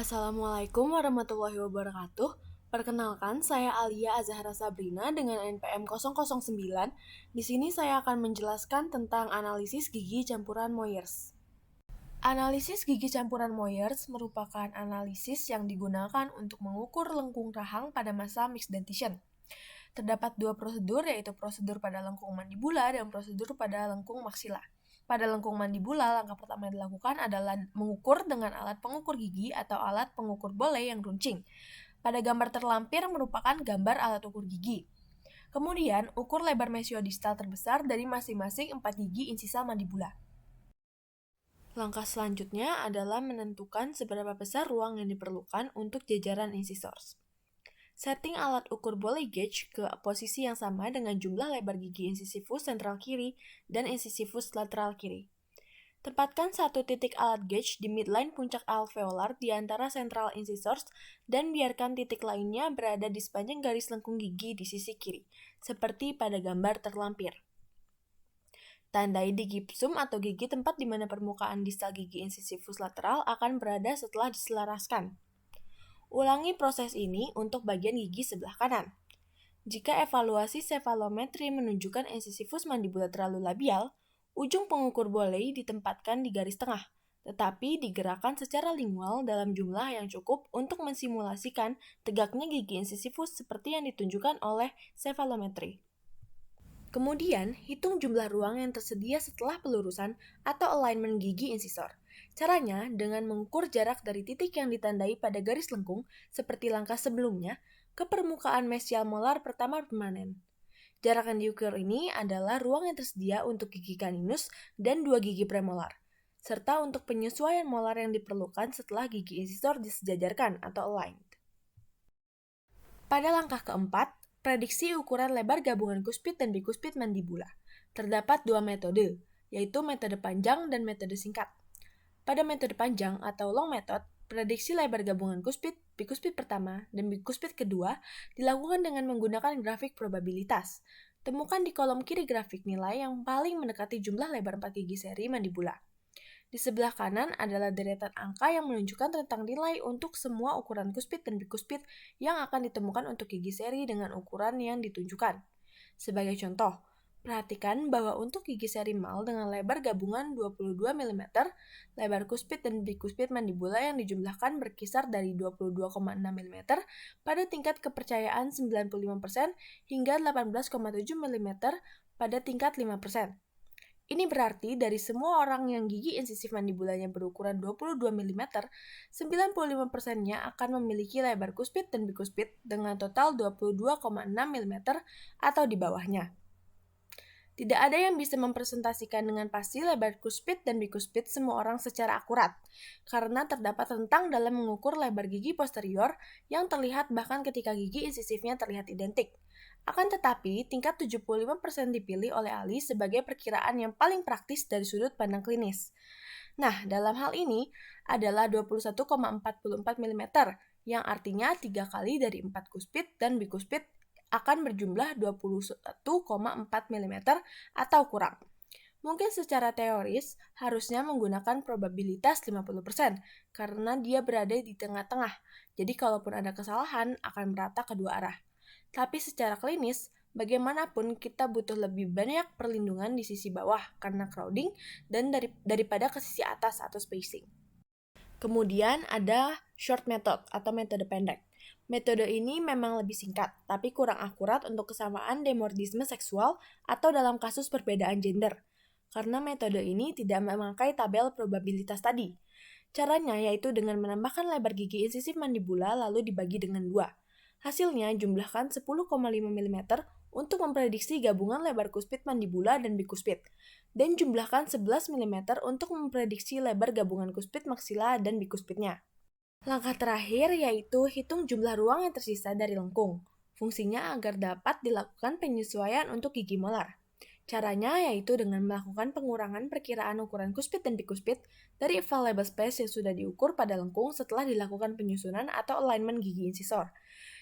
Assalamualaikum warahmatullahi wabarakatuh. Perkenalkan, saya Alia Azahra Sabrina dengan NPM 009. Di sini saya akan menjelaskan tentang analisis gigi campuran Moyers. Analisis gigi campuran Moyers merupakan analisis yang digunakan untuk mengukur lengkung rahang pada masa mixed dentition. Terdapat dua prosedur, yaitu prosedur pada lengkung mandibula dan prosedur pada lengkung maksila. Pada lengkung mandibula, langkah pertama yang dilakukan adalah mengukur dengan alat pengukur gigi atau alat pengukur bole yang runcing. Pada gambar terlampir merupakan gambar alat ukur gigi. Kemudian, ukur lebar mesiodistal terbesar dari masing-masing 4 gigi insisa mandibula. Langkah selanjutnya adalah menentukan seberapa besar ruang yang diperlukan untuk jajaran incisors. Setting alat ukur bole gauge ke posisi yang sama dengan jumlah lebar gigi incisivus sentral kiri dan incisivus lateral kiri. Tempatkan satu titik alat gauge di midline puncak alveolar di antara central incisors dan biarkan titik lainnya berada di sepanjang garis lengkung gigi di sisi kiri, seperti pada gambar terlampir. Tandai di gipsum atau gigi tempat di mana permukaan distal gigi incisivus lateral akan berada setelah diselaraskan. Ulangi proses ini untuk bagian gigi sebelah kanan. Jika evaluasi cefalometri menunjukkan incisivus mandibula terlalu labial, ujung pengukur bole ditempatkan di garis tengah, tetapi digerakkan secara lingual dalam jumlah yang cukup untuk mensimulasikan tegaknya gigi incisivus seperti yang ditunjukkan oleh cefalometri. Kemudian, hitung jumlah ruang yang tersedia setelah pelurusan atau alignment gigi incisor. Caranya dengan mengukur jarak dari titik yang ditandai pada garis lengkung, seperti langkah sebelumnya, ke permukaan mesial molar pertama permanen. Jarak yang diukur ini adalah ruang yang tersedia untuk gigi caninus dan 2 gigi premolar, serta untuk penyesuaian molar yang diperlukan setelah gigi incisor disejajarkan atau aligned. Pada langkah keempat, prediksi ukuran lebar gabungan kuspit dan bikuspit mandibula. Terdapat dua metode, yaitu metode panjang dan metode singkat. Pada metode panjang atau long method, prediksi lebar gabungan kuspit, bikuspit pertama, dan bikuspit kedua dilakukan dengan menggunakan grafik probabilitas. Temukan di kolom kiri grafik nilai yang paling mendekati jumlah lebar 4 gigi seri mandibula. Di sebelah kanan adalah deretan angka yang menunjukkan tentang nilai untuk semua ukuran kuspit dan bikuspit yang akan ditemukan untuk gigi seri dengan ukuran yang ditunjukkan. Sebagai contoh, perhatikan bahwa untuk gigi seri mal dengan lebar gabungan 22 mm, lebar kuspit dan bikuspit mandibula yang dijumlahkan berkisar dari 22,6 mm pada tingkat kepercayaan 95% hingga 18,7 mm pada tingkat 5%. Ini berarti dari semua orang yang gigi insisif mandibulanya berukuran 22 mm, 95%-nya akan memiliki lebar kuspit dan bikuspit dengan total 22,6 mm atau di bawahnya. Tidak ada yang bisa mempresentasikan dengan pasti lebar kuspit dan bikuspit semua orang secara akurat, karena terdapat rentang dalam mengukur lebar gigi posterior yang terlihat bahkan ketika gigi insisifnya terlihat identik. Akan tetapi, tingkat 75% dipilih oleh ahli sebagai perkiraan yang paling praktis dari sudut pandang klinis. Nah, dalam hal ini adalah 21,44 mm, yang artinya 3 kali dari 4 kuspit dan bikuspit akan berjumlah 21,4 mm atau kurang. Mungkin secara teoris harusnya menggunakan probabilitas 50% karena dia berada di tengah-tengah. Jadi kalaupun ada kesalahan akan merata kedua arah. Tapi secara klinis, bagaimanapun kita butuh lebih banyak perlindungan di sisi bawah karena crowding dan daripada ke sisi atas atau spacing. Kemudian ada short method atau metode pendek. Metode ini memang lebih singkat, tapi kurang akurat untuk kesamaan dimorfisme seksual atau dalam kasus perbedaan gender. Karena metode ini tidak memakai tabel probabilitas tadi. Caranya yaitu dengan menambahkan lebar gigi insisif mandibula lalu dibagi dengan 2. Hasilnya jumlahkan 10,5 mm untuk memprediksi gabungan lebar kuspit mandibula dan bikuspit, dan jumlahkan 11 mm untuk memprediksi lebar gabungan kuspit maksila dan bikuspitnya. Langkah terakhir yaitu hitung jumlah ruang yang tersisa dari lengkung. Fungsinya agar dapat dilakukan penyesuaian untuk gigi molar. Caranya yaitu dengan melakukan pengurangan perkiraan ukuran kuspit dan bikuspit dari available space yang sudah diukur pada lengkung setelah dilakukan penyusunan atau alignment gigi insisor.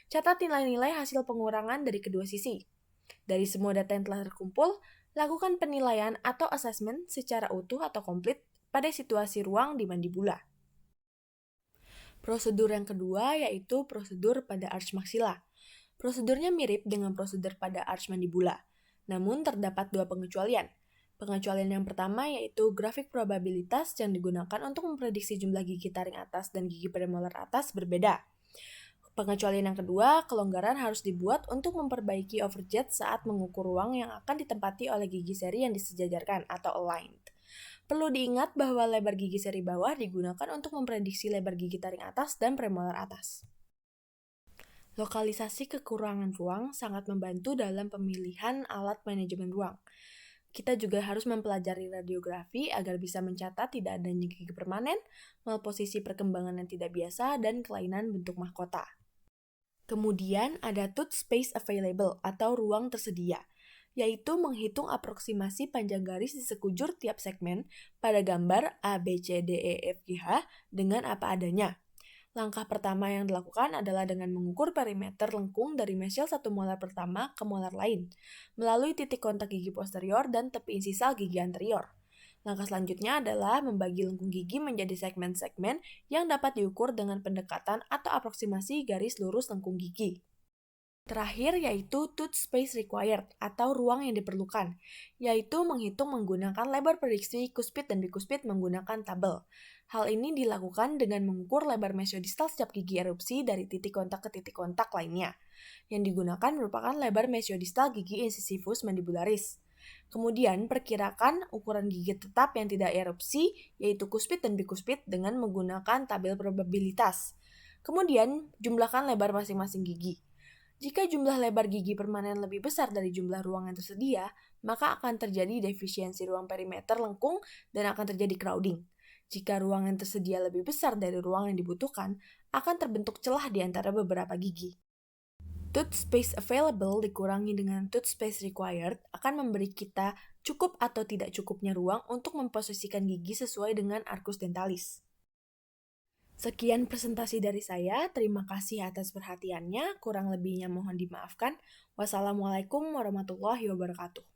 Catat nilai-nilai hasil pengurangan dari kedua sisi. Dari semua data yang telah terkumpul, lakukan penilaian atau assessment secara utuh atau komplit pada situasi ruang di mandibula. Prosedur yang kedua yaitu prosedur pada arch maxilla. Prosedurnya mirip dengan prosedur pada arch mandibula, namun terdapat dua pengecualian. Pengecualian yang pertama yaitu grafik probabilitas yang digunakan untuk memprediksi jumlah gigi taring atas dan gigi premolar atas berbeda. Pengecualian yang kedua, kelonggaran harus dibuat untuk memperbaiki overjet saat mengukur ruang yang akan ditempati oleh gigi seri yang disejajarkan atau aligned. Perlu diingat bahwa lebar gigi seri bawah digunakan untuk memprediksi lebar gigi taring atas dan premolar atas. Lokalisasi kekurangan ruang sangat membantu dalam pemilihan alat manajemen ruang. Kita juga harus mempelajari radiografi agar bisa mencatat tidak adanya gigi permanen, malposisi perkembangan yang tidak biasa, dan kelainan bentuk mahkota. Kemudian ada tooth space available atau ruang tersedia, yaitu menghitung aproksimasi panjang garis di sekujur tiap segmen pada gambar A, B, C, D, E, F, G, H dengan apa adanya. Langkah pertama yang dilakukan adalah dengan mengukur perimeter lengkung dari mesial 1 molar pertama ke molar lain, melalui titik kontak gigi posterior dan tepi insisal gigi anterior. Langkah selanjutnya adalah membagi lengkung gigi menjadi segmen-segmen yang dapat diukur dengan pendekatan atau aproksimasi garis lurus lengkung gigi. Terakhir yaitu tooth space required atau ruang yang diperlukan, yaitu menghitung menggunakan lebar prediksi kuspit dan bikuspit menggunakan tabel. Hal ini dilakukan dengan mengukur lebar mesiodistal setiap gigi erupsi dari titik kontak ke titik kontak lainnya. Yang digunakan merupakan lebar mesiodistal gigi incisivus mandibularis. Kemudian, perkirakan ukuran gigi tetap yang tidak erupsi, yaitu kuspit dan bikuspit dengan menggunakan tabel probabilitas. Kemudian, jumlahkan lebar masing-masing gigi. Jika jumlah lebar gigi permanen lebih besar dari jumlah ruang yang tersedia, maka akan terjadi defisiensi ruang perimeter lengkung dan akan terjadi crowding. Jika ruang yang tersedia lebih besar dari ruang yang dibutuhkan, akan terbentuk celah di antara beberapa gigi. Tooth space available dikurangi dengan tooth space required akan memberi kita cukup atau tidak cukupnya ruang untuk memposisikan gigi sesuai dengan arcus dentalis. Sekian presentasi dari saya, terima kasih atas perhatiannya, kurang lebihnya mohon dimaafkan. Wassalamualaikum warahmatullahi wabarakatuh.